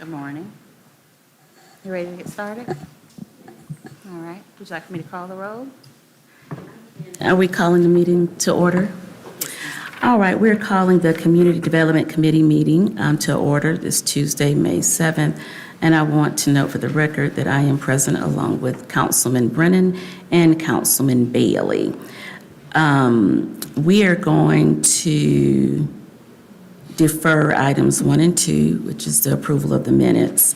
Good morning. You ready to get started? All right. Would you like me to call the roll? Are we calling the meeting to order? All right, we're calling the Community Development Committee meeting to order this Tuesday, May 7th. And I want to note for the record that I am present along with Councilman Brennan and Councilman Bailey. We are going to defer items 1 and 2, which is the approval of the minutes,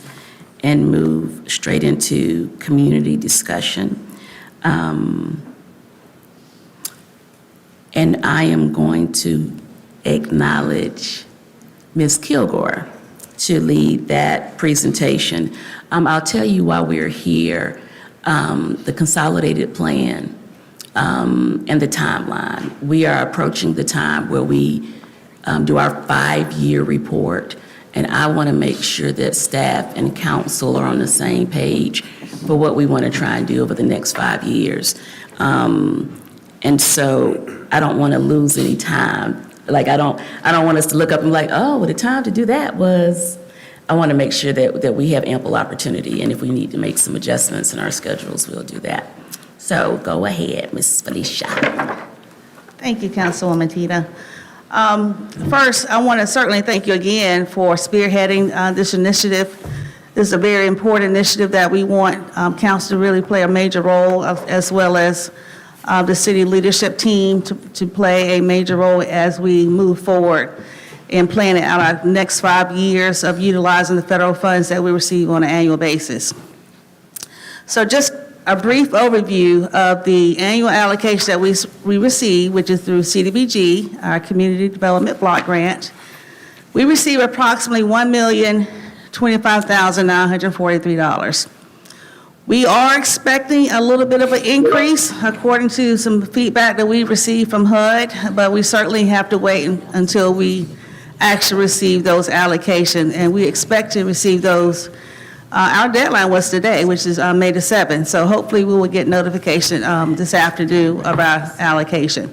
and move straight into community discussion. And I am going to acknowledge Ms. Kilgore to lead that presentation. I'll tell you why we're here, the consolidated plan and the timeline. We are approaching the time where we do our 5-year report, and I want to make sure that staff and council are on the same page for what we want to try and do over the next 5 years. And so I don't want to lose any time. Like I don't want us to look up and be like, oh, well, the time to do that was. I want to make sure that we have ample opportunity, and if we need to make some adjustments in our schedules, we'll do that. So go ahead, Ms. Felicia. Thank you, Councilwoman Tina. First, I want to certainly thank you again for spearheading this initiative. This is a very important initiative that we want council to really play a major role of, as well as the city leadership team to play a major role as we move forward in planning out our next 5 years of utilizing the federal funds that we receive on an annual basis. So just a brief overview of the annual allocation that we receive, which is through CDBG, our Community Development Block Grant. We receive approximately $1,025,943. We are expecting a little bit of an increase according to some feedback that we received from HUD, but we certainly have to wait until we actually receive those allocations, and we expect to receive those. Our deadline was today, which is May the 7th, so hopefully we will get notification this afternoon of our allocation.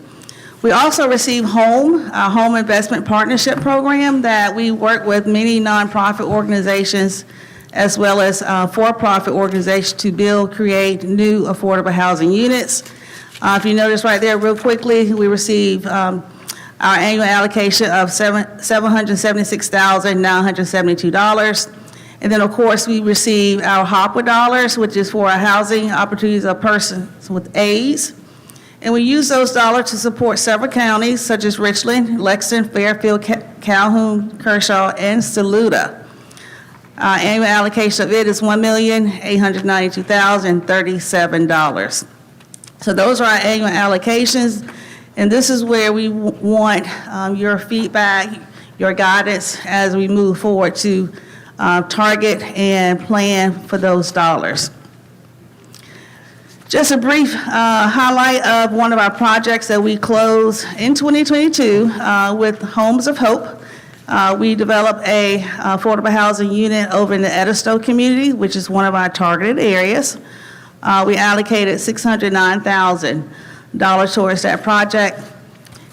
We also receive our Home Investment Partnership Program that we work with many nonprofit organizations as well as for-profit organizations to build, create new affordable housing units. If you notice right there real quickly, we receive our annual allocation of $776,972. And then, of course, we receive our HOPWA dollars, which is for our housing opportunities of persons with AIDS. And we use those dollars to support several counties, such as Richland, Lexington, Fairfield, Calhoun, Kershaw, and Saluda. Our annual allocation of it is $1,892,037. So those are our annual allocations, and this is where we want your feedback, your guidance as we move forward to target and plan for those dollars. Just a brief highlight of one of our projects that we closed in 2022 with Homes of Hope. We developed a affordable housing unit over in the Edisto community, which is one of our targeted areas. We allocated $609,000 towards that project,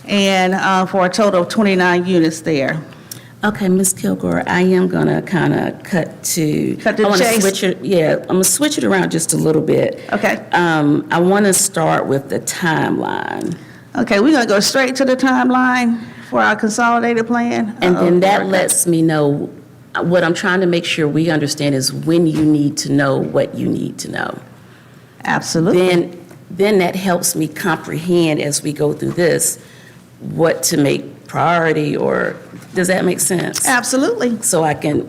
and for a total of 29 units there. Okay, Ms. Kilgore, I am going to kind of cut to the chase. I'm going to switch it around just a little bit. Okay. I want to start with the timeline. Okay, we're going to go straight to the timeline for our consolidated plan. And then that lets me know, what I'm trying to make sure we understand is when you need to know what you need to know. Absolutely. Then that helps me comprehend as we go through this, what to make priority, or does that make sense? Absolutely. So I can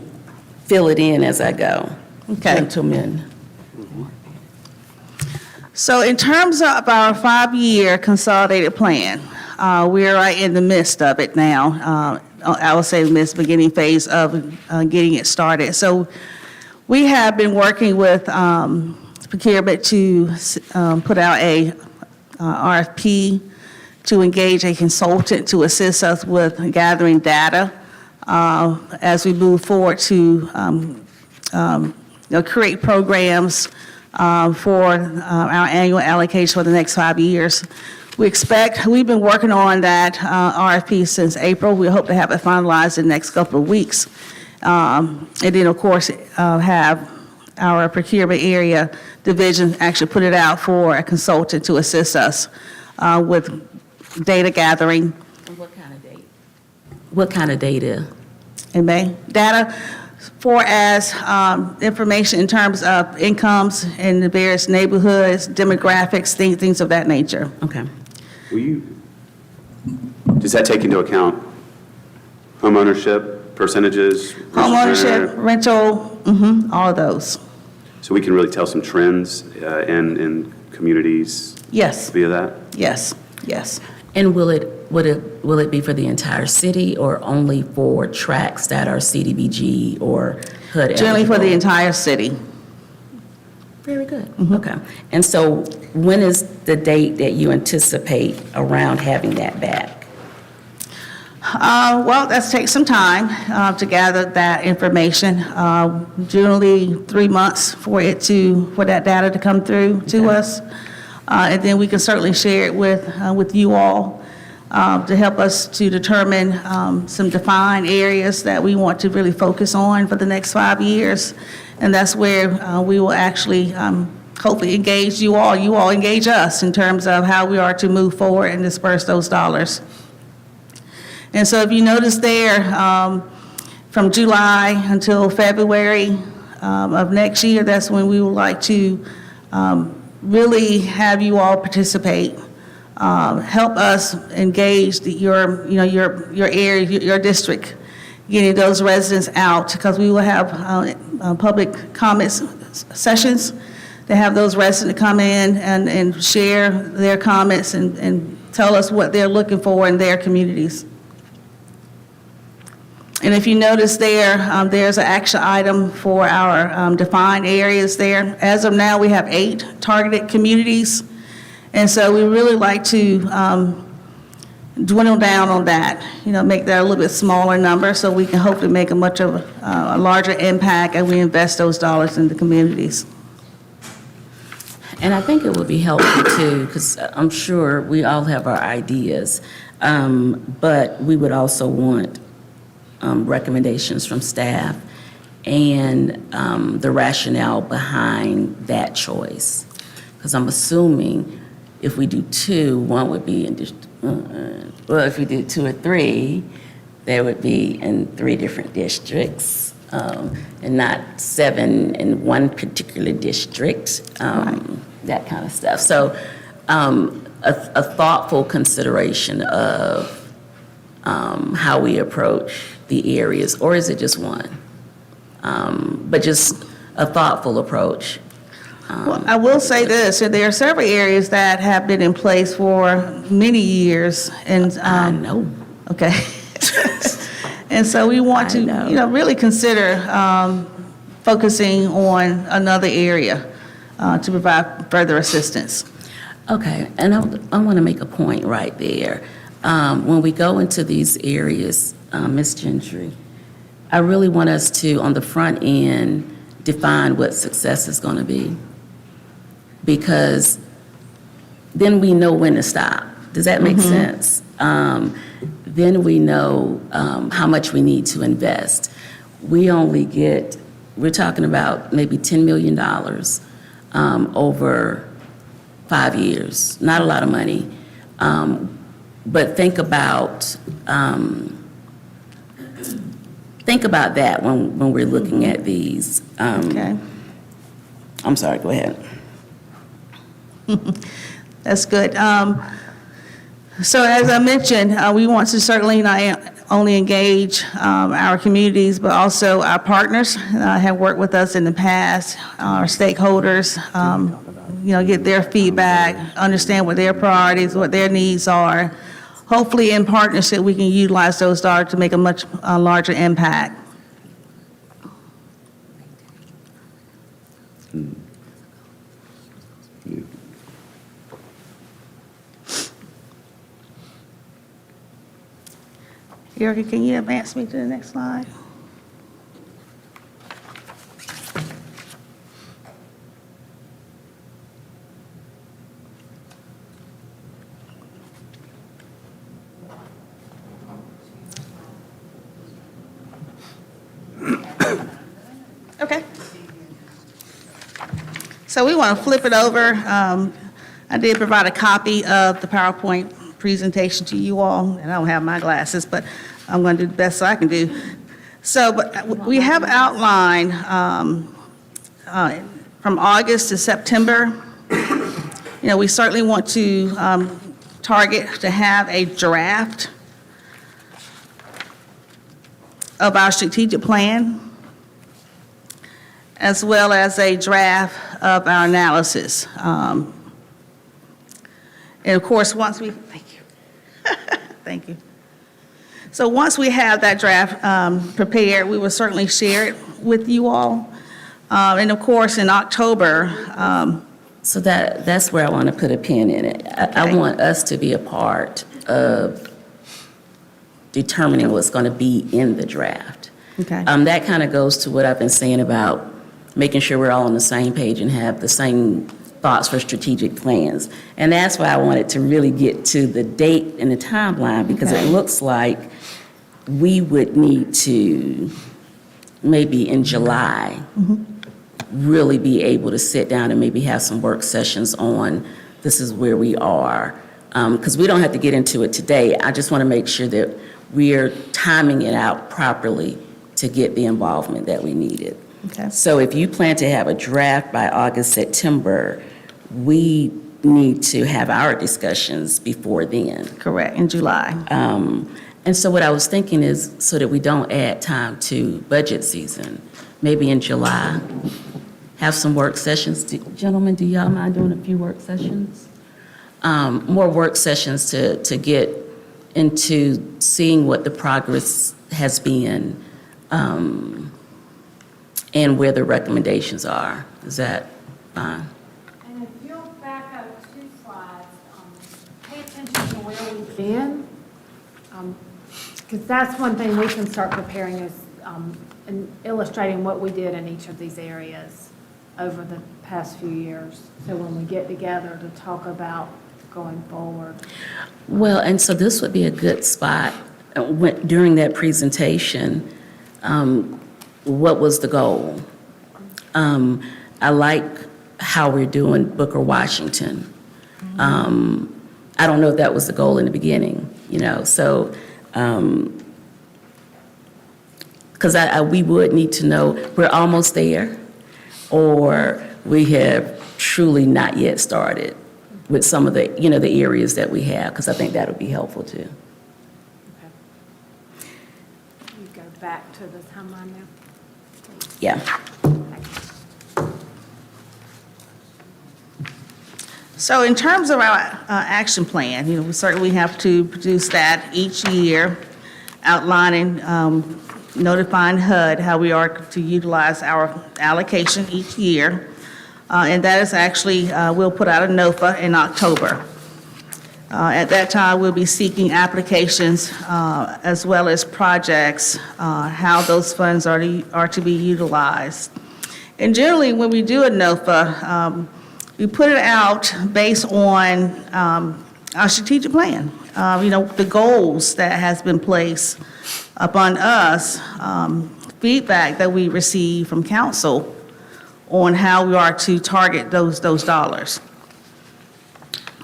fill it in as I go. Okay. Gentlemen. So in terms of our 5-year consolidated plan, we're right in the midst of it now. I would say the beginning phase of getting it started. So we have been working with procurement to put out a RFP to engage a consultant to assist us with gathering data as we move forward to create programs for our annual allocation for the next 5 years. We've been working on that RFP since April. We hope to have it finalized in the next couple of weeks. And then, of course, have our procurement area division actually put it out for a consultant to assist us with data gathering. And what kind of data? What kind of data? Data for as information in terms of incomes in the various neighborhoods, demographics, things of that nature. Okay. Does that take into account homeownership, percentages? versus Homeownership, renter? rental, all of those. So we can really tell some trends in communities Yes, via that? yes, yes. And will it be for the entire city or only for tracts that are CDBG or HUD Generally for the eligible? entire city. Very good. Okay. And so when is the date that you anticipate around having that back? Well, that's take some time to gather that information. Generally, 3 months for that data to come through to us. And then we can certainly share it with you all to help us to determine some defined areas that we want to really focus on for the next 5 years. And that's where we will actually hopefully engage you all engage us in terms of how we are to move forward and disperse those dollars. And so if you notice there, from July until February of next year, that's when we would like to really have you all participate, help us engage your area, your district, getting those residents out, because we will have public comments sessions to have those residents come in and share their comments and tell us what they're looking for in their communities. And if you notice there, there's an action item for our defined areas there. As of now, we have 8 targeted communities. And so we really like to dwindle down on that, make that a little bit smaller number so we can hopefully make a much of a larger impact as we invest those dollars in the communities. And I think it would be helpful too, because I'm sure we all have our ideas, but we would also want recommendations from staff and the rationale behind that choice. Because I'm assuming if we do 2, one would be in, well, if we did 2 or 3, they would be in 3 different districts and not 7 in one particular district, that kind of stuff. So a thoughtful consideration of how we approach the areas, or is it just one? But just a thoughtful approach. Well, I will say this, so there are several areas that have been in place for many years, and, I know. okay. And so we want to, I know. really consider focusing on another area to provide further assistance. Okay, and I want to make a point right there. When we go into these areas, Ms. Gentry, I really want us to, on the front end, define what success is going to be. Because then we know when to stop. Does that make sense? Then we know how much we need to invest. We're talking about maybe $10 million over 5 years. Not a lot of money. But think about that when we're looking at these. Okay, I'm sorry, go ahead. that's good. So as I mentioned, we want to certainly not only engage our communities, but also our partners have worked with us in the past, our stakeholders, get their feedback, understand what their priorities, what their needs are. Hopefully, in partnership, we can utilize those dollars to make a much larger impact. Erica, can you advance me to the next slide? So we want to flip it over. I did provide a copy of the PowerPoint presentation to you all, and I don't have my glasses, but I'm going to do the best I can do. So, but we have outlined from August to September, we certainly want to target to have a draft of our strategic plan, as well as a draft of our analysis. And of course, once we, thank you. Thank you. So once we have that draft prepared, we will certainly share it with you all. And of course, in October, So that's where I want to put a pin in it. I Okay. want us to be a part of determining what's going to be in the draft. Okay. That kind of goes to what I've been saying about making sure we're all on the same page and have the same thoughts for strategic plans. And that's why I wanted to really get to the date and the timeline, because it Okay. looks like we would need to, maybe in July, really be able to sit down and maybe have some work sessions on, this is where we are. Because we don't have to get into it today. I just want to make sure that we're timing it out properly to get the involvement that we needed. Okay. So if you plan to have a draft by August, September, we need to have our discussions before then. Correct, in July. And so what I was thinking is, so that we don't add time to budget season, maybe in July, have some work sessions. Gentlemen, do y'all mind doing a few work sessions? More work sessions to get into seeing what the progress has been, and where the recommendations are. Is that fine? And if you'll back up 2 slides, pay attention to where we've been, because that's one thing we can start preparing is and illustrating what we did in each of these areas over the past few years. So when we get together to talk about going forward. Well, and so this would be a good spot, during that presentation, what was the goal? I like how we're doing Booker Washington. I don't know if that was the goal in the beginning, so, because we would need to know, we're almost there, or we have truly not yet started with some of the, the areas that we have, because I think that'll be helpful too. You go back to the timeline now. Yeah. So in terms of our action plan, we certainly have to produce that each year, outlining, notifying HUD how we are to utilize our allocation each year. And that is actually, we'll put out a NOFA in October. At that time, we'll be seeking applications as well as projects, how those funds are to be utilized. And generally, when we do a NOFA, we put it out based on our strategic plan. The goals that has been placed upon us, feedback that we receive from council on how we are to target those dollars.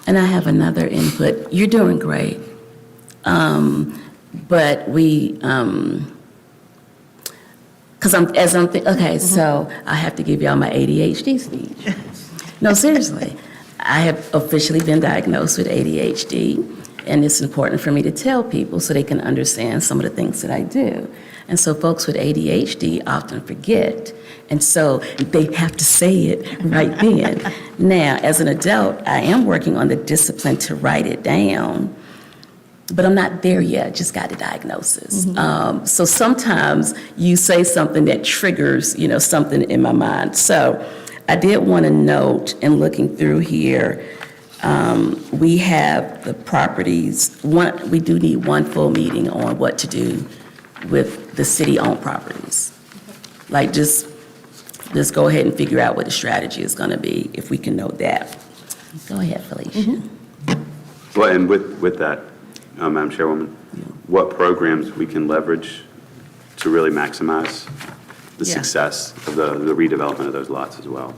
And I have another input. You're doing great. But we, because so I have to give y'all my ADHD speech. No, seriously. I have officially been diagnosed with ADHD, and it's important for me to tell people so they can understand some of the things that I do. And so folks with ADHD often forget, and so they have to say it right then. Now, as an adult, I am working on the discipline to write it down, but I'm not there yet, just got the diagnosis. So sometimes you say something that triggers, something in my mind. So I did want to note, in looking through here, we have the properties, we do need one full meeting on what to do with the city-owned properties. Like, just go ahead and figure out what the strategy is going to be, if we can know that. Go ahead, Felicia. Well, and with that, Madam Chairwoman, what programs we can leverage to really maximize the Yeah. success of the redevelopment of those lots as well?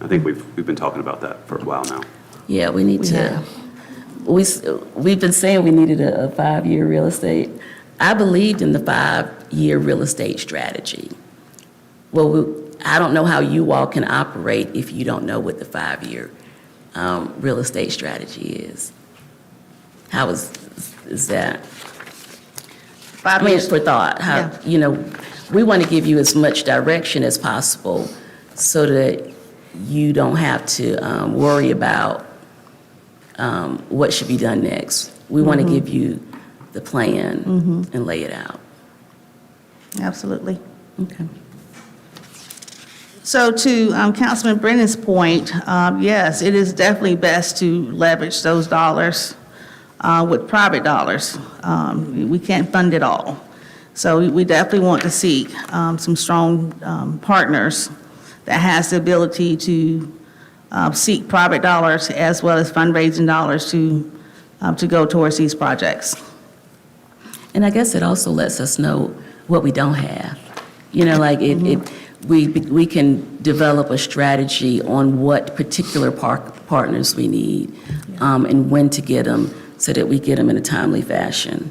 I think we've been talking about that for a while now. Yeah, we need to, we've been saying we needed a 5-year real estate. I believed in the 5-year real estate strategy. Well, I don't know how you all can operate if you don't know what the 5-year real estate strategy is. How is that? 5 I mean, years. for thought, how, Yeah. you know, we want to give you as much direction as possible so that you don't have to worry about what should be done next. We want to give you the plan and lay it out. Absolutely. Okay. So to Councilman Brennan's point, yes, it is definitely best to leverage those dollars with private dollars. We can't fund it all. So we definitely want to seek some strong partners that has the ability to seek private dollars as well as fundraising dollars to go towards these projects. And I guess it also lets us know what we don't have. You know, like we can develop a strategy on what particular partners we need and when to get them so that we get them in a timely fashion.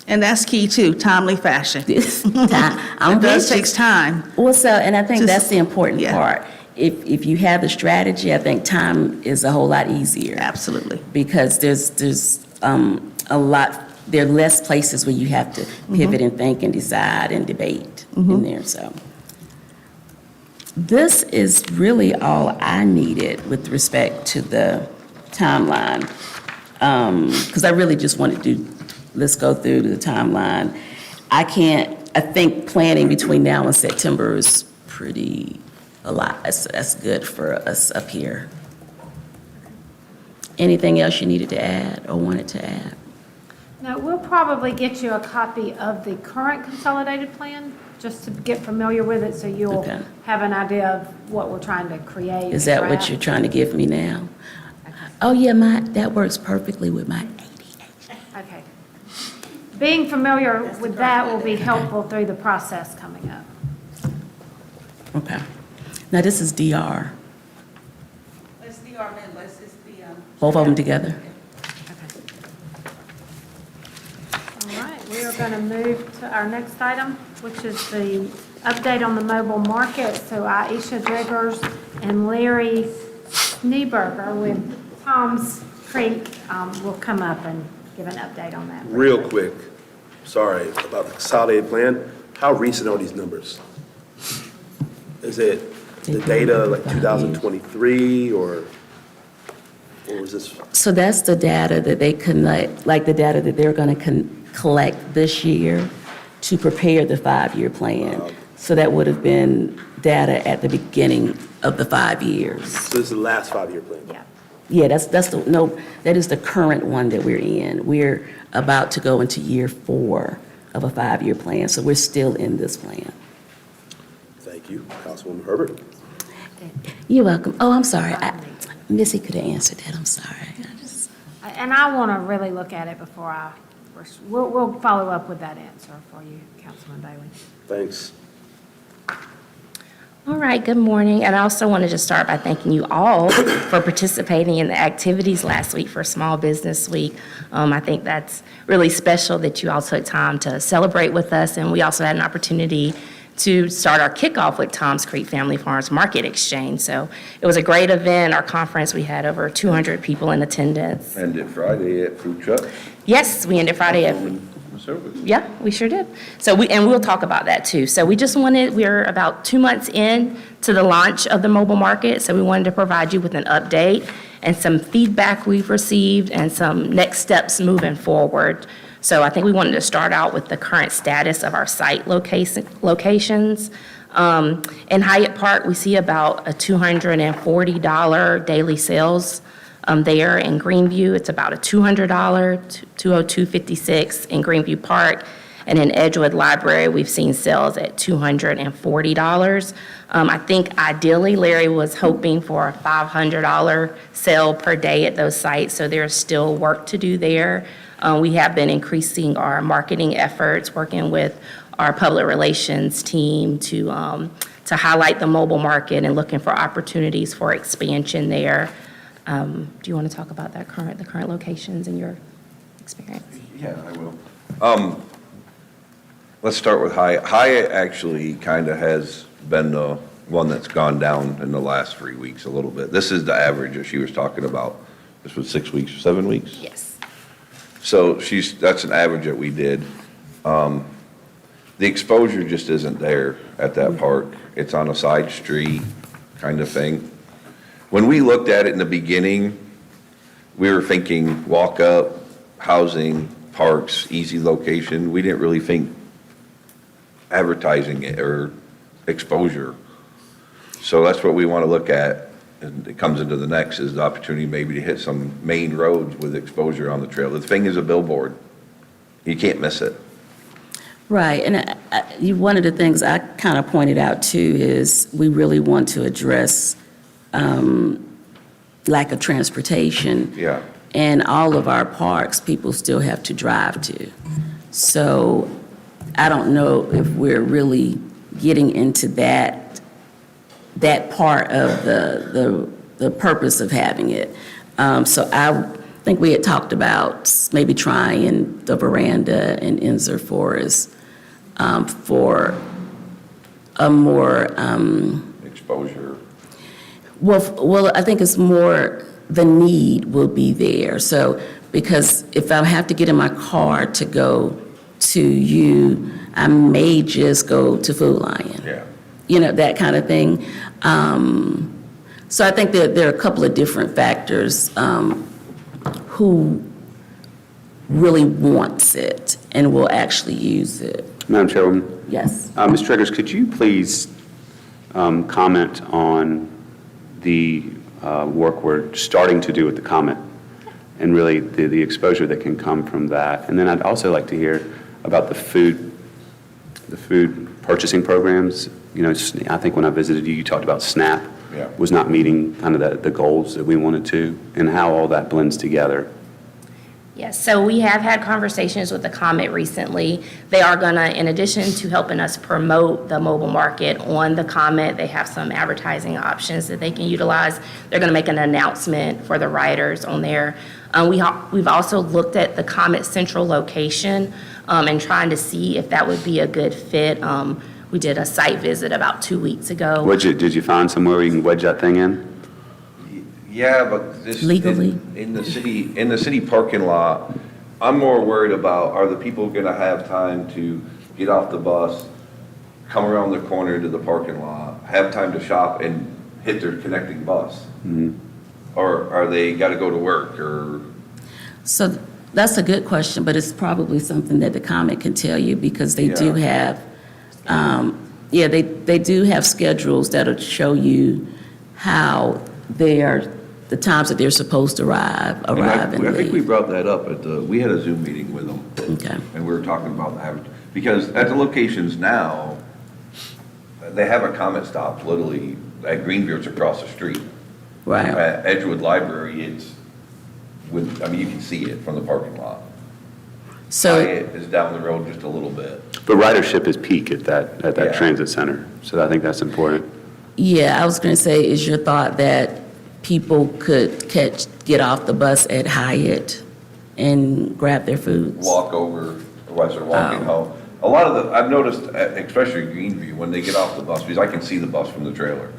And that's key too, timely fashion. I'm It does with you. takes time. Well, so, and I think Just- that's the important yeah. part. If you have the strategy, I think time is a whole lot easier. Absolutely. Because there's a lot, there are less places where you have to pivot and think and decide and debate in there, so. This is really all I needed with respect to the timeline. Because I really just wanted to, let's go through the timeline. I think planning between now and September is pretty, a lot. That's good for us up here. Anything else you needed to add or wanted to add? Now, we'll probably get you a copy of the current consolidated plan, just to get familiar with it, so you'll Okay. have an idea of what we're trying to create. Is that what draft. you're trying to give me now? Oh, yeah, that works perfectly with my ADHD. Okay. Being familiar with that will be helpful through the process coming up. Okay. Now, this is DR, Let's the let's the. both of them together? All right, we are going to move to our next item, which is the update on the mobile market. So Aisha Driggers and Larry Schneeberger with Tom's Creek will come up and give an update on that. Real quick, sorry, about the consolidated plan, how recent are these numbers? Is it the data like 2023 or is this? So that's the data that they collect, like the data that they're going to collect this year to prepare the 5-year plan. So that would have been data at the beginning of the 5 years. So this is the last 5-year plan? Yeah. Yeah, that is the current one that we're in. We're about to go into year 4 of a 5-year plan, so we're still in this plan. Thank you, Councilwoman Herbert. You're welcome. Oh, I'm sorry. Missy could have answered that. I'm sorry. And I want to really look at it before we'll follow up with that answer for you, Councilman Bailey. Thanks. All right, good morning. And I also wanted to start by thanking you all for participating in the activities last week for Small Business Week. I think that's really special that you all took time to celebrate with us. And we also had an opportunity to start our kickoff with Tom's Creek Family Farms Market Exchange. So it was a great event. Our conference, we had over 200 people in attendance. Ended Friday at Food Truck Yes, we ended Friday at Service. Yeah, we sure did. So we'll talk about that too. So we're about 2 months in to the launch of the mobile market. So we wanted to provide you with an update and some feedback we've received and some next steps moving forward. So I think we wanted to start out with the current status of our site locations. In Hyatt Park, we see about a $240 daily sales there. In Greenview, it's about a $200, $202.56 in Greenview Park. And in Edgewood Library, we've seen sales at $240. I think ideally, Larry was hoping for a $500 sale per day at those sites, so there's still work to do there. We have been increasing our marketing efforts, working with our public relations team to to highlight the mobile market and looking for opportunities for expansion there. Do you want to talk about the current locations in your experience? Yeah, I will. Let's start with Hyatt. Hyatt actually kind of has been the one that's gone down in the last 3 weeks a little bit. This is the average that she was talking about. This was 6 weeks, 7 weeks? Yes. So that's an average that we did. The exposure just isn't there at that park. It's on a side street kind of thing. When we looked at it in the beginning, we were thinking walk up, housing, parks, easy location. We didn't really think advertising it or exposure. So that's what we want to look at. And it comes into the next is the opportunity maybe to hit some main roads with exposure on the trail. The thing is a billboard. You can't miss it. Right, and one of the things I kind of pointed out too is we really want to address lack of transportation. Yeah. And all of our parks, people still have to drive to. So I don't know if we're really getting into that part of the purpose of having it. So I think we had talked about maybe trying the veranda in Inzer Forest for a more, Exposure. well, I think it's more, the need will be there. So, because if I have to get in my car to go to you, I may just go to Food Lion. Yeah. You know, that kind of thing. So I think that there are a couple of different factors who really wants it and will actually use it. Madam Chairwoman? Yes. Ms. Triggers, could you please comment on the work we're starting to do with the Comet and really the exposure that can come from that? And then I'd also like to hear about the food purchasing programs. You know, I think when I visited you, you talked about SNAP Yeah. was not meeting kind of the goals that we wanted to, and how all that blends together. Yes, so we have had conversations with the Comet recently. They are gonna, in addition to helping us promote the mobile market on the Comet, they have some advertising options that they can utilize. They're gonna make an announcement for the riders on there. We've also looked at the Comet Central location and trying to see if that would be a good fit. We did a site visit about 2 weeks ago. Did you find somewhere where you can wedge that thing in? Yeah, but this. Legally. In the city parking lot, I'm more worried about, are the people gonna have time to get off the bus, come around the corner to the parking lot, have time to shop and hit their connecting bus? Or are they gotta go to work, or? So that's a good question, but it's probably something that the Comet can tell you because they do Yeah. have, they do have schedules that'll show you how the times that they're supposed to arrive and I think we leave. brought that up we had a Zoom meeting with them. Okay. And we were talking about the average, because at the locations now, they have a Comet stop literally at Greenview, it's across the street. Right. At Edgewood Library, you can see it from the parking lot. So, Hyatt is down the road just a little bit. But ridership is peak at that Yeah. transit center, so I think that's important. yeah, I was going to say, is your thought that people could get off the bus at Hyatt and grab their foods? Walk over, otherwise they're walking home. A lot of I've noticed, especially in Greenview, when they get off the bus, because I can see the bus from the trailer,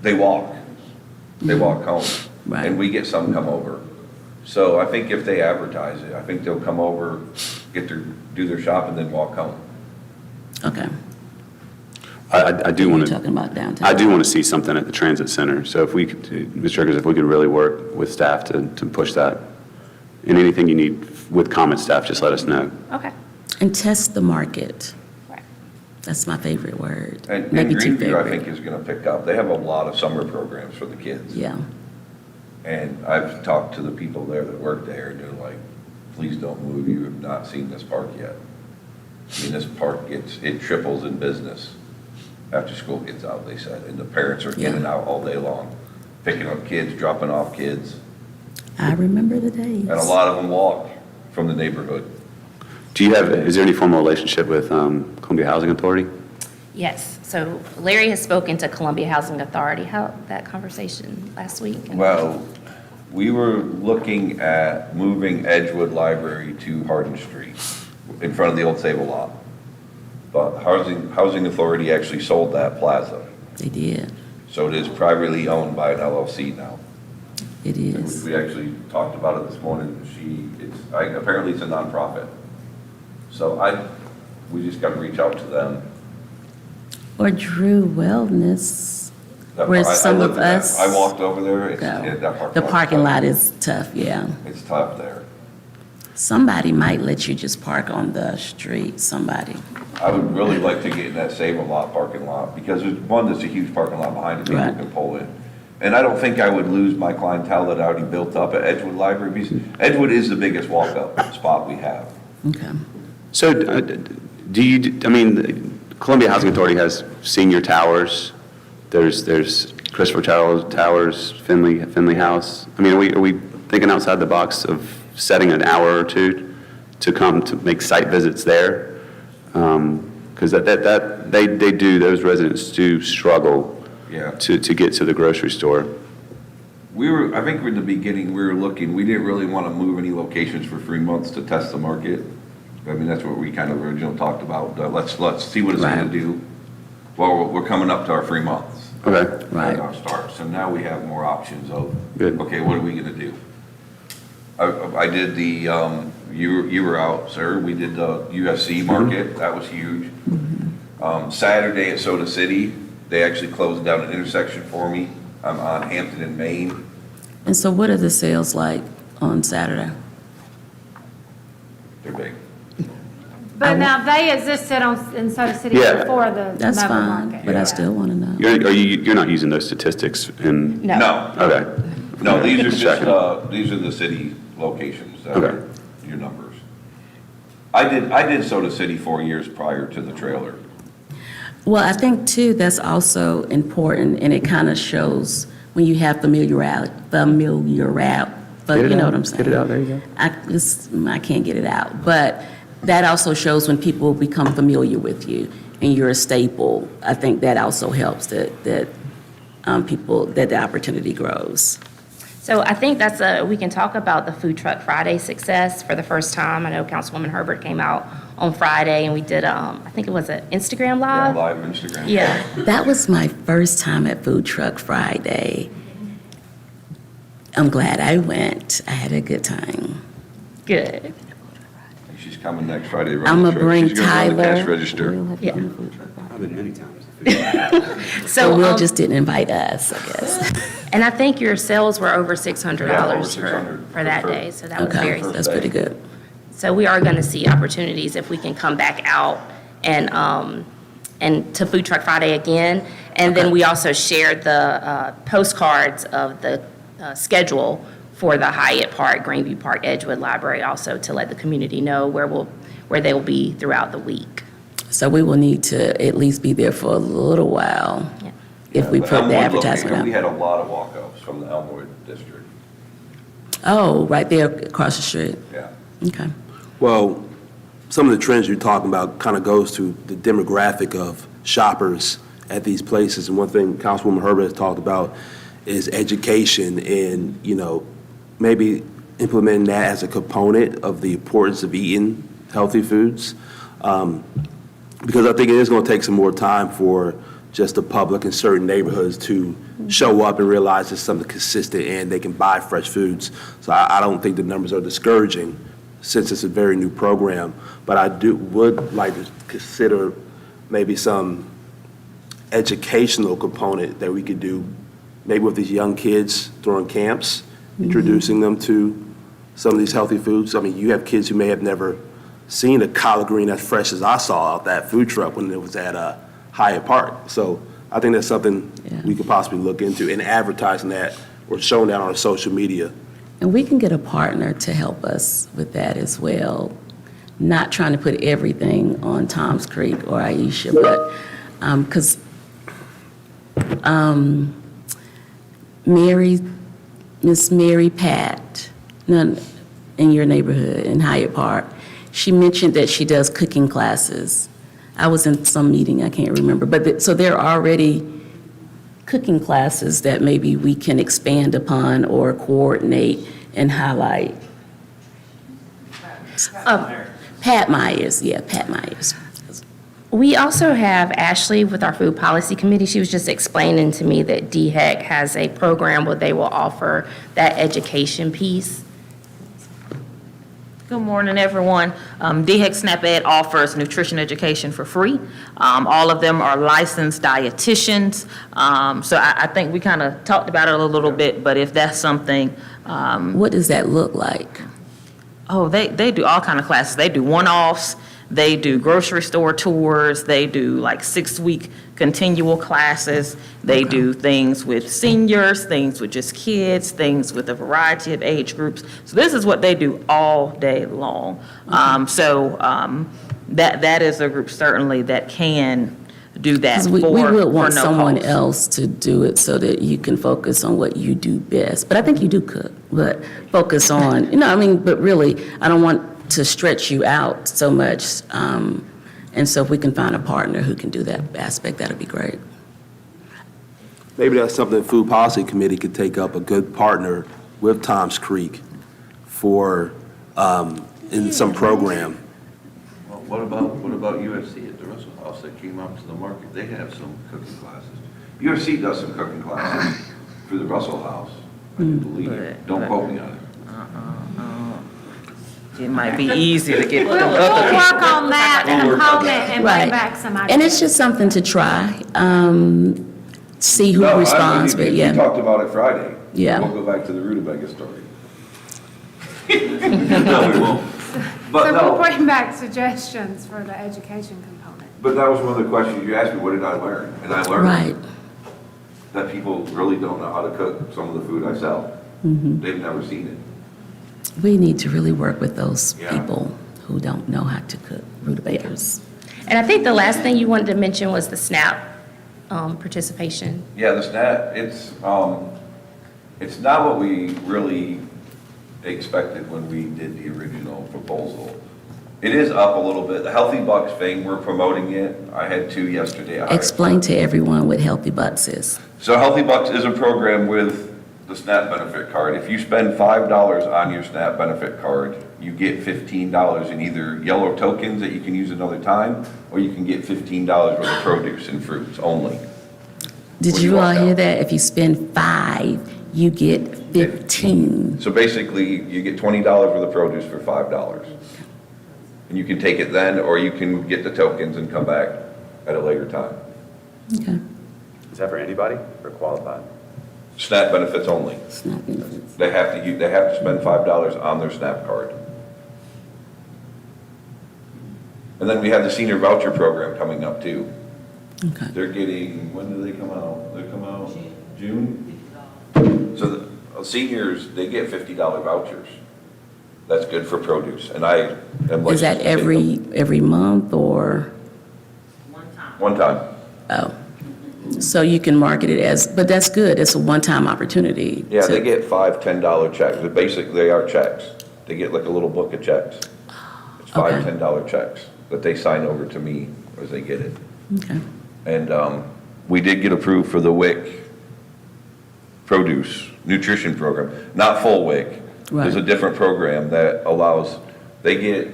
they walk. They walk home. Right. And we get some come over. So I think if they advertise it, I think they'll come over, do their shop, and then walk home. Okay. I do want You're to. talking about downtown. I do want to see something at the transit center. So if we could, Ms. Triggers, if we could really work with staff to push that, and anything you need with Comet staff, just let us know. Okay. And test the market. Right. That's my favorite word. And Maybe two Greenview, I favorite. think, is going to pick up. They have a lot of summer programs for the kids. Yeah. And I've talked to the people there that work there, and they're like, please don't move, you have not seen this park yet. I mean, this park it triples in business after school gets out, they said, and the parents are in Yeah. and out all day long, picking up kids, dropping off kids, I remember the days. and a lot of them walk from the neighborhood. Is there any formal relationship with Columbia Housing Authority? Yes, so Larry has spoken to Columbia Housing Authority. How, that conversation last week? Well, we were looking at moving Edgewood Library to Hardin Street in front of the old Save-A-Lot. But Housing Authority actually sold that plaza. They did. So it is privately owned by an LLC now. It is. We actually talked about it this morning. Apparently it's a nonprofit. So we just got to reach out to them. Or Drew Wellness, That where part- I some lived of in that. us I walked over there. go. That The parking lot tough. is tough, yeah. It's tough there. Somebody might let you just park on the street, somebody. I would really like to get in that Save-A-Lot parking lot because there's one that's a huge parking lot behind it, people Right. can pull in. And I don't think I would lose my clientele that I already built up at Edgewood Library because Edgewood is the biggest walk-up spot we have. Okay. So do you, I mean, Columbia Housing Authority has senior towers. There's Christopher Towers, Finley House. I mean, are we thinking outside the box of setting an hour or two to come to make site visits there? Because those residents do struggle Yeah. to get to the grocery store. I think in the beginning, we didn't really want to move any locations for 3 months to test the market. I mean, that's what we kind of originally talked about. Let's see what it's going Right. to do. Well, we're coming up to our 3 months. Okay. Right. That's our start. So now we have more options of, Good. okay, what are we going to do? I did you were out, sir. We did the UFC market. That was huge. Saturday at Soda City, they actually closed down an intersection for me. I'm on Hampton and Main. And so what are the sales like on Saturday? They're big. But now they existed in Soda City Yeah. before the That's mobile fine, market. but I still want to know. You're not using those statistics in? No. Okay. No, these are just, Checking. these are the city locations that Okay. are your numbers. I did Soda City 4 years prior to the trailer. Well, I think too, that's also important, and it kind of shows when you have familiarity, but Get it you know out. what I'm saying? Get it out, there you go. I can't get it out, but that also shows when people become familiar with you and you're a staple. I think that also helps that the opportunity grows. So I think we can talk about the Food Truck Friday success for the first time. I know Councilwoman Herbert came out on Friday and we did, I think it was an Instagram Yeah, Live. live Instagram. Yeah, That was my first time at Food Truck Friday. I'm glad I went. I had a good time. good. She's coming next Friday. to I'm run gonna the bring She's gonna run the cash Tyler. register. Yeah. I've been many times. So So, Will just didn't invite us, I guess. and I think your sales were over $600 Yeah, over for 600 that for- day, so that was Okay, very that's pretty good. So we are going to see opportunities if we can come back out and to Food Truck Friday again. And then we also shared the postcards of the schedule for the Hyatt Park, Greenview Park, Edgewood Library also to let the community know where they will be throughout the week. So we will need to at least be there for a little while Yeah. if we The put the Elmwood advertisement location, We out. had a lot of walk-ups from the Elmwood district. Oh, right there across the street. Yeah. Okay. Well, some of the trends you're talking about kind of goes to the demographic of shoppers at these places. And one thing Councilwoman Herbert has talked about is education and, maybe implementing that as a component of the importance of eating healthy foods. Because I think it is going to take some more time for just the public in certain neighborhoods to show up and realize it's something consistent and they can buy fresh foods. So I don't think the numbers are discouraging since it's a very new program. But I would like to consider maybe some educational component that we could do, maybe with these young kids during camps, introducing them to some of these healthy foods. I mean, you have kids who may have never seen a collard green as fresh as I saw out that food truck when it was at Hyatt Park. So I think that's something Yeah. we could possibly look into in advertising that or showing that on our social media. And we can get a partner to help us with that as well. Not trying to put everything on Tom's Creek or Aisha, but, because Miss Mary Pat, in your neighborhood in Hyatt Park, she mentioned that she does cooking classes. I was in some meeting, I can't remember, but, so there are already cooking classes that maybe we can expand upon or coordinate and highlight. Pat Myers, yeah, Pat Myers. We also have Ashley with our food policy committee. She was just explaining to me that DHEC has a program where they will offer that education piece. Good morning, everyone. DHEC SNAP Ed offers nutrition education for free. All of them are licensed dietitians. So I think we kind of talked about it a little bit, but if that's something, What does that look like? they do all kind of classes. They do one-offs, they do grocery store tours, they do like 6-week continual classes. They do things with seniors, things with just kids, things with a variety of age groups. So this is what they do all day long. That is a group certainly that can do that 'Cause for we would want no someone cost. else to do it so that you can focus on what you do best. But I think you do cook, but focus on, but really, I don't want to stretch you out so much. And so if we can find a partner who can do that aspect, that'd be great. Maybe that's something the Food Policy Committee could take up, a good partner with Toms Creek for, in some program. Well, what about USC at the Russell House that came out to the market? They have some cooking classes. USC does some cooking classes for the Russell House, I do believe. Don't quote me on it. It might be easy to get We'll them other work on that We'll work on component that. and Right. bring back some ideas. And it's just something to try, see who No, responds, but We yeah. talked about it Friday. Yeah. We'll go back to the rutabaga story. No, we won't. But So we'll no, bring back suggestions for the education component. but that was one of the questions you asked me, what did I learn? And I learned Right. that people really don't know how to cook some of the food I sell. They've never seen it. We need to really work with those Yeah. people who don't know how to cook rutabagas. And I think the last thing you wanted to mention was the SNAP participation. Yeah, the SNAP, it's not what we really expected when we did the original proposal. It is up a little bit. The Healthy Bucks thing, we're promoting it. I had 2 yesterday. Explain to everyone what Healthy Bucks is. So Healthy Bucks is a program with the SNAP benefit card. If you spend $5 on your SNAP benefit card, you get $15 in either yellow tokens that you can use another time, or you can get $15 worth of produce and fruits only. Did When you you all walk hear out. that? If you spend 5, you get 15. So basically, you get $20 worth of produce for $5. And you can take it then, or you can get the tokens and come back at a later time. Okay. Is that for anybody or qualified? SNAP benefits only. SNAP benefits. They have to spend $5 on their SNAP card. And then we have the senior voucher program coming up too. Okay. They're getting, when do they come out? They come out June? So the seniors, they get $50 vouchers. That's good for produce, and I am like. Is that every month or? One time. Oh. So you can market it as, but that's good. It's a one-time opportunity. Yeah, to- they get $5, $10 checks. But basically, they are checks. They get like a little book of checks. It's $5, Okay. $10 checks that they sign over to me as they get it. Okay. And we did get approved for the WIC produce nutrition program, not full WIC. There's a Right. different program that allows, they get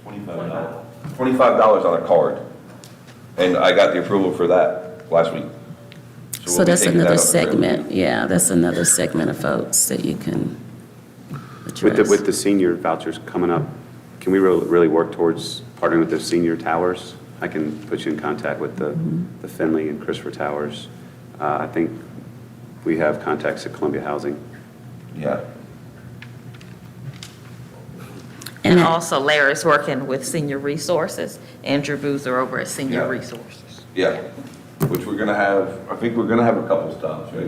$25 on a card. And I got the approval for that last week. So we'll be that's taking that another up very segment. Yeah, that's another segment of folks that you can With address. the senior vouchers coming up, can we really work towards partnering with the senior towers? I can put you in contact with the Finley and Christopher Towers. I think we have contacts at Columbia Housing. Yeah. And And also Larry's working with Senior Resources. Andrew Boozer over at Senior Yeah. Resources. Yeah, which we're gonna have, I think we're gonna have a couple stops, right?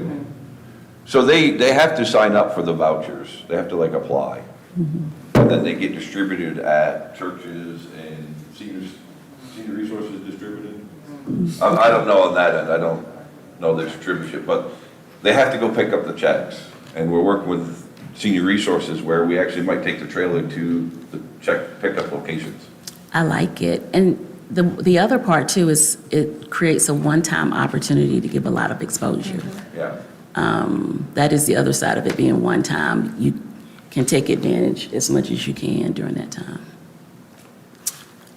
So they have to sign up for the vouchers, they have to like apply. And then they get distributed at churches and senior resources distributed. I don't know on that end, I don't know the distribution, but they have to go pick up the checks. And we're working with senior resources where we actually might take the trailer to the check pickup locations. I like it. And the other part too is it creates a one-time opportunity to give a lot of exposure. Yeah. That is the other side of it being one time. You can take advantage as much as you can during that time.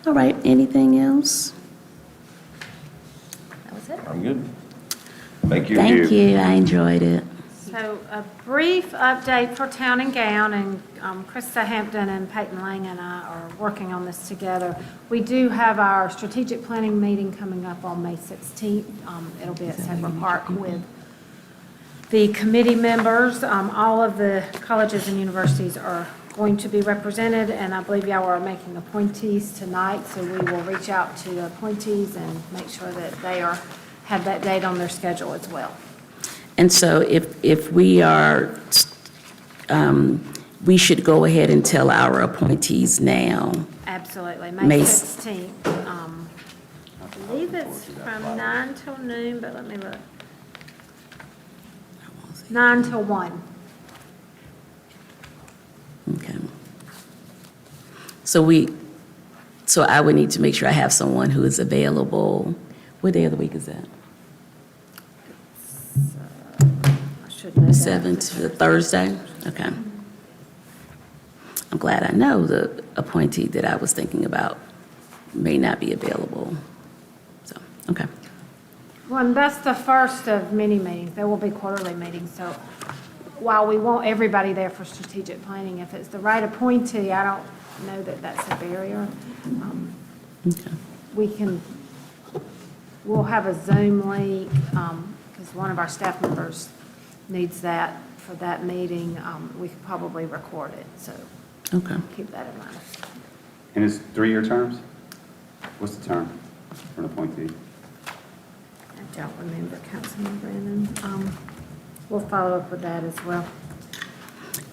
All right, anything else? That was it. I'm good. Thank you. Thank you, I enjoyed it. So a brief update for Town and Gown, and Krista Hampton and Peyton Lang and I are working on this together. We do have our strategic planning meeting coming up on May 16th. It'll be at Sacred Park with the committee members. All of the colleges and universities are going to be represented, and I believe y'all are making appointees tonight, so we will reach out to the appointees and make sure that they have that date on their schedule as well. And so if we are, we should go ahead and tell our appointees now. Absolutely, May May s- 16th. I believe it's from 9 till noon, but let me look. 9 till 1. Okay. So I would need to make sure I have someone who is available. What day of the week is that? I should know that. 7th to Thursday? Okay. I'm glad I know the appointee that I was thinking about may not be available. So, okay. Well, and that's the first of many meetings. There will be quarterly meetings, so while we want everybody there for strategic planning, if it's the right appointee, I don't know that that's a barrier. Okay. We'll have a Zoom link, because one of our staff members needs that for that meeting. We could probably record it, so Okay. keep that in mind. And it's 3-year terms? What's the term for an appointee? I don't remember, Councilman Brandon. We'll follow up with that as well.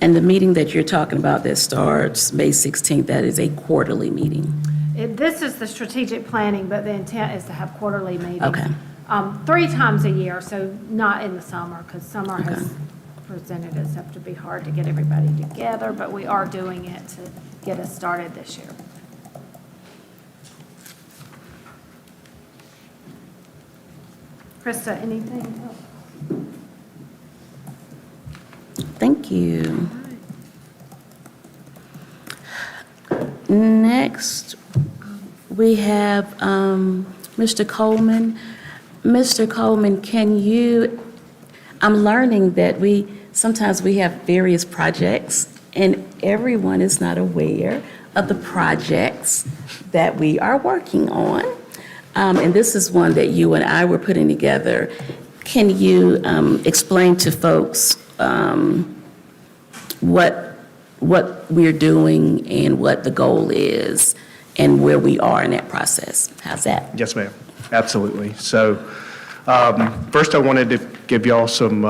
And the meeting that you're talking about that starts May 16th, that is a quarterly meeting? This is the strategic planning, but the intent is to have quarterly meetings. Okay. 3 times a year, so not in the summer, because summer has Okay. presented itself to be hard to get everybody together, but we are doing it to get us started this year. Krista, anything else? Thank you. Next, we have Mr. Coleman. Mr. Coleman, I'm learning that sometimes we have various projects, and everyone is not aware of the projects that we are working on. And this is one that you and I were putting together. Can you explain to folks what we're doing and what the goal is and where we are in that process? How's that? Yes, ma'am. Absolutely. So first, I wanted to give y'all some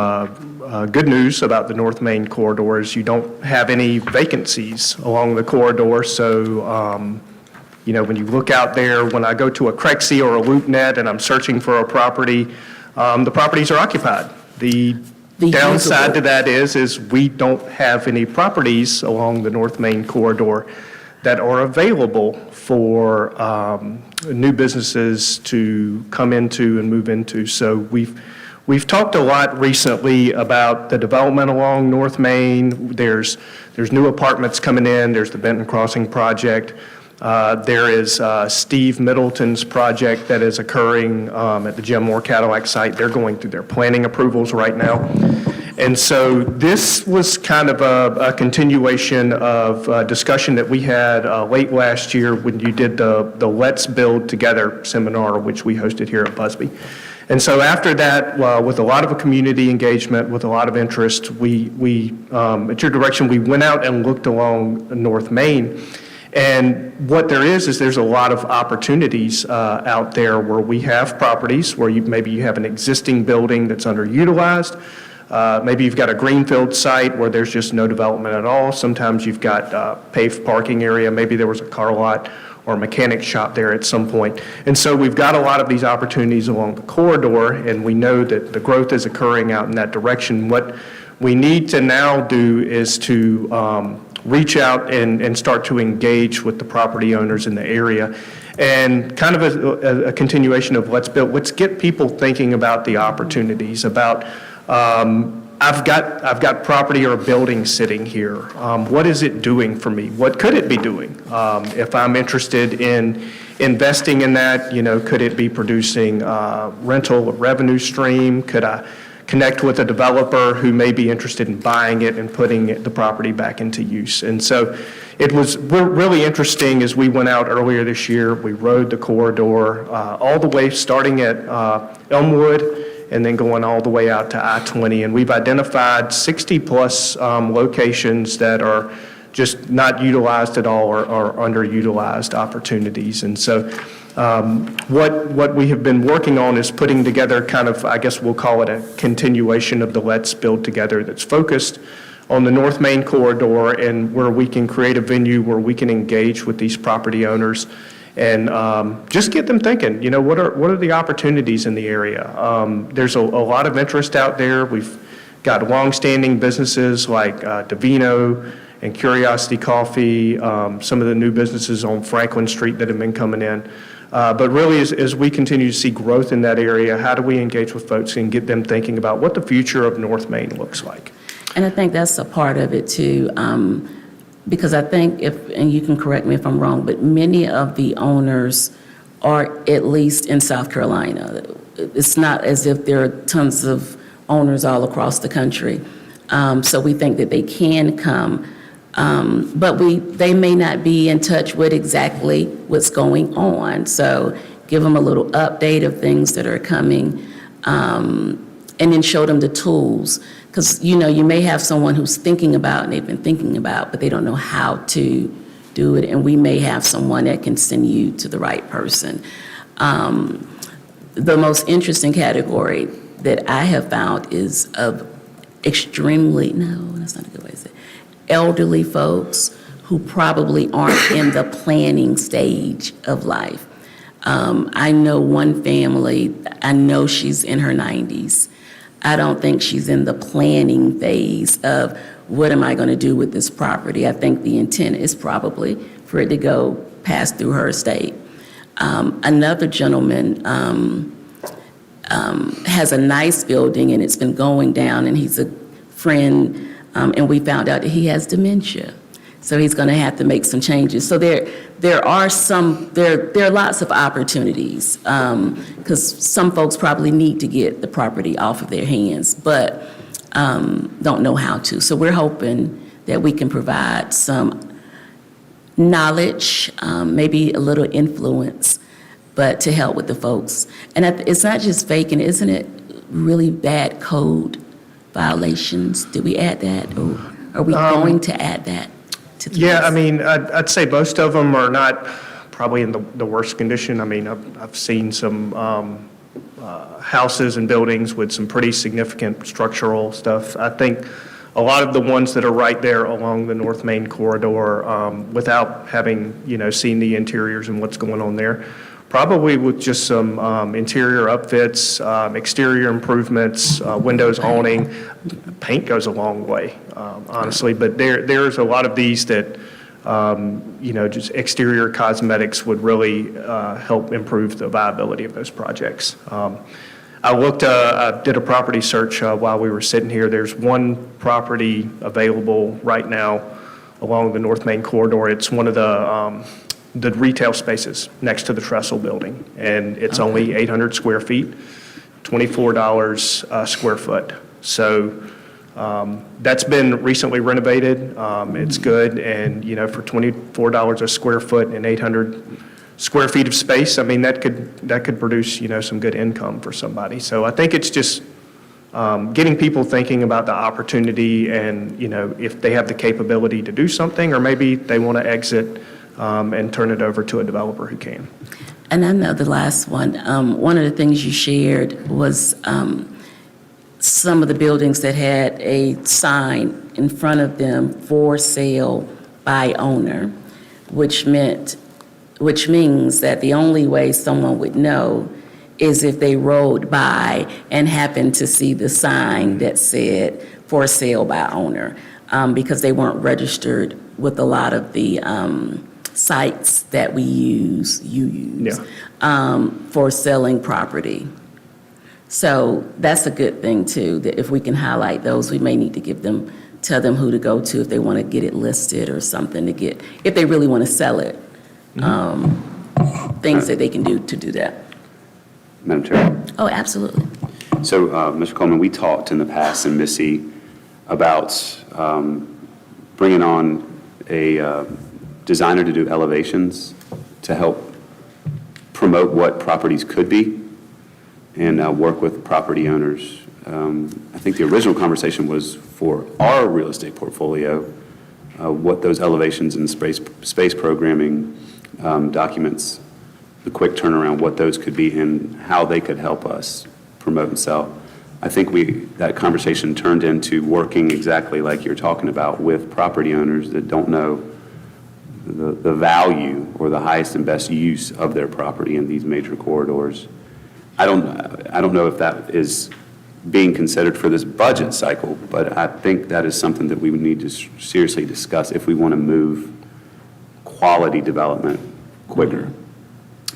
good news about the North Main corridors. You don't have any vacancies along the corridor, so when you look out there, when I go to a Crexie or a LoopNet and I'm searching for a property, the properties are occupied. The downside to that is we don't have any properties along the North Main corridor that are available for new businesses to come into and move into. So we've talked a lot recently about the development along North Main. There's new apartments coming in. There's the Benton Crossing project. There is Steve Middleton's project that is occurring at the Jim Moore Cadillac site. They're going through their planning approvals right now. And so this was kind of a continuation of discussion that we had late last year when you did the Let's Build Together seminar, which we hosted here at Busby. And so after that, with a lot of community engagement, with a lot of interest, we at your direction, we went out and looked along North Main. And what there is there's a lot of opportunities out there where we have properties where maybe you have an existing building that's underutilized. Maybe you've got a greenfield site where there's just no development at all. Sometimes you've got paved parking area. Maybe there was a car lot or a mechanic shop there at some point. And so we've got a lot of these opportunities along the corridor, and we know that the growth is occurring out in that direction. What we need to now do is to reach out and start to engage with the property owners in the area And kind of a continuation of let's build, let's get people thinking about the opportunities, about, I've got property or a building sitting here. What is it doing for me? What could it be doing? If I'm interested in investing in that, could it be producing rental revenue stream? Could I connect with a developer who may be interested in buying it and putting the property back into use? And so it was really interesting as we went out earlier this year. We rode the corridor all the way, starting at Elmwood and then going all the way out to I-20. And we've identified 60-plus locations that are just not utilized at all or underutilized opportunities. And so what we have been working on is putting together kind of, I guess we'll call it a continuation of the Let's Build Together that's focused on the North Main corridor and where we can create a venue where we can engage with these property owners and just get them thinking, what are the opportunities in the area? There's a lot of interest out there. We've got longstanding businesses like Davino and Curiosity Coffee, some of the new businesses on Franklin Street that have been coming in. But really, as we continue to see growth in that area, how do we engage with folks and get them thinking about what the future of North Main looks like? And I think that's a part of it too, because I think and you can correct me if I'm wrong, but many of the owners are at least in South Carolina. It's not as if there are tons of owners all across the country. So we think that they can come, but they may not be in touch with exactly what's going on. So give them a little update of things that are coming, and then show them the tools. Because, you may have someone who's thinking about, and they've been thinking about, but they don't know how to do it, and we may have someone that can send you to the right person. The most interesting category that I have found is of that's not a good way to say it, elderly folks who probably aren't in the planning stage of life. I know one family, I know she's in her 90s. I don't think she's in the planning phase of what am I going to do with this property. I think the intent is probably for it to go pass through her estate. Another gentleman has a nice building and it's been going down, and he's a friend, and we found out that he has dementia. So he's going to have to make some changes. So there are lots of opportunities, because some folks probably need to get the property off of their hands, but don't know how to. So we're hoping that we can provide some knowledge, maybe a little influence, but to help with the folks. And it's not just vacant, isn't it really bad code violations? Did we add that, or are we going to add that? Yeah, I mean, I'd say most of them are not probably in the worst condition. I mean, I've seen some houses and buildings with some pretty significant structural stuff. I think a lot of the ones that are right there along the North Main corridor, without having, seen the interiors and what's going on there, probably with just some interior upfits, exterior improvements, windows, awning. Paint goes a long way, honestly, but there's a lot of these that, just exterior cosmetics would really help improve the viability of those projects. I did a property search while we were sitting here. There's one property available right now along the North Main corridor. It's one of the retail spaces next to the Trestle building, and it's only 800 square feet, $24 a square foot. So that's been recently renovated. It's good, and for $24 a square foot and 800 square feet of space, I mean, that could produce some good income for somebody. So I think it's just getting people thinking about the opportunity, and if they have the capability to do something, or maybe they want to exit and turn it over to a developer who can. And I know the last one, one of the things you shared was some of the buildings that had a sign in front of them, for sale by owner, which means that the only way someone would know is if they rode by and happened to see the sign that said, for sale by owner, because they weren't registered with a lot of the sites that you use for selling property. So that's a good thing too, that if we can highlight those, we may need to tell them who to go to if they want to get it listed or something if they really want to sell it. Things that they can do to do that. Madam Chair? Oh, absolutely. So, Mr. Coleman, we talked in the past in Missy about bringing on a designer to do elevations to help promote what properties could be and work with property owners. I think the original conversation was for our real estate portfolio, what those elevations and space programming documents, the quick turnaround, what those could be and how they could help us promote and sell. I think that conversation turned into working exactly like you're talking about with property owners that don't know the value or the highest and best use of their property in these major corridors. I don't know if that is being considered for this budget cycle, but I think that is something that we would need to seriously discuss if we want to move quality development quicker.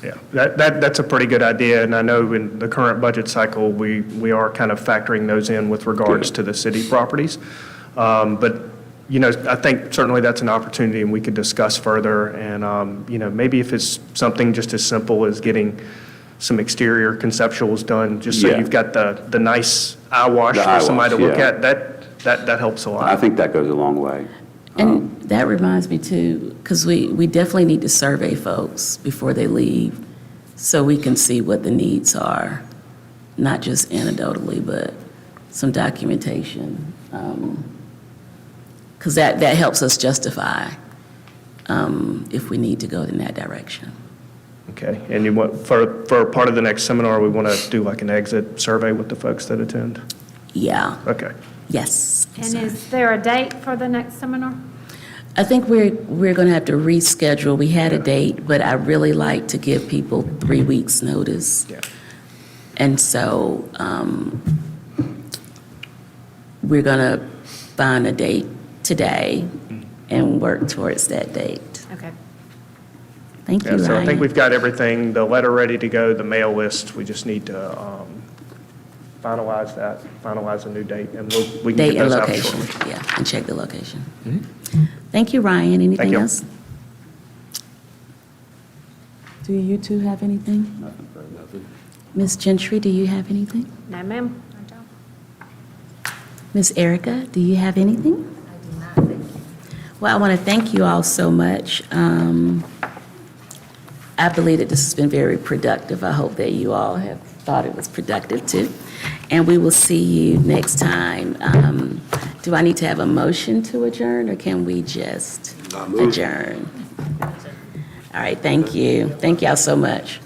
Yeah, that's a pretty good idea, and I know in the current budget cycle, we are kind of factoring those in with regards to the city properties. But, I think certainly that's an opportunity, and we could discuss further, and, maybe if it's something just as simple as getting some exterior conceptuals done, just so Yeah. you've got the nice eye wash The for eye somebody to wash, look yeah. at, that helps a lot. I think that goes a long way. And that reminds me too, because we definitely need to survey folks before they leave so we can see what the needs are, not just anecdotally, but some documentation. Because that helps us justify if we need to go in that direction. Okay, and you want, for part of the next seminar, we want to do like an exit survey with the folks that attend? Yeah, Okay. yes. And is there a date for the next seminar? I think we're going to have to reschedule. We had a date, but I really like to give people 3 weeks' notice. Yeah. And so we're going to find a date today and work towards that date. Okay. Thank you, Yeah, Ryan. so I think we've got everything, the letter ready to go, the mail list, we just need to finalize a new date, and we can Date get and those out location, shortly. yeah, and check the location. Thank you, Ryan. Anything you. else? Do you two have anything? Nothing. Ms. Gentry, do you have anything? No, ma'am. Ms. Erica, do you have anything? I do not, thank you. Well, I want to thank you all so much. I believe that this has been very productive. I hope that you all have thought it was productive too. And we will see you next time. Do I need to have a motion to adjourn, or can we just adjourn? All right, thank you. Thank y'all so much.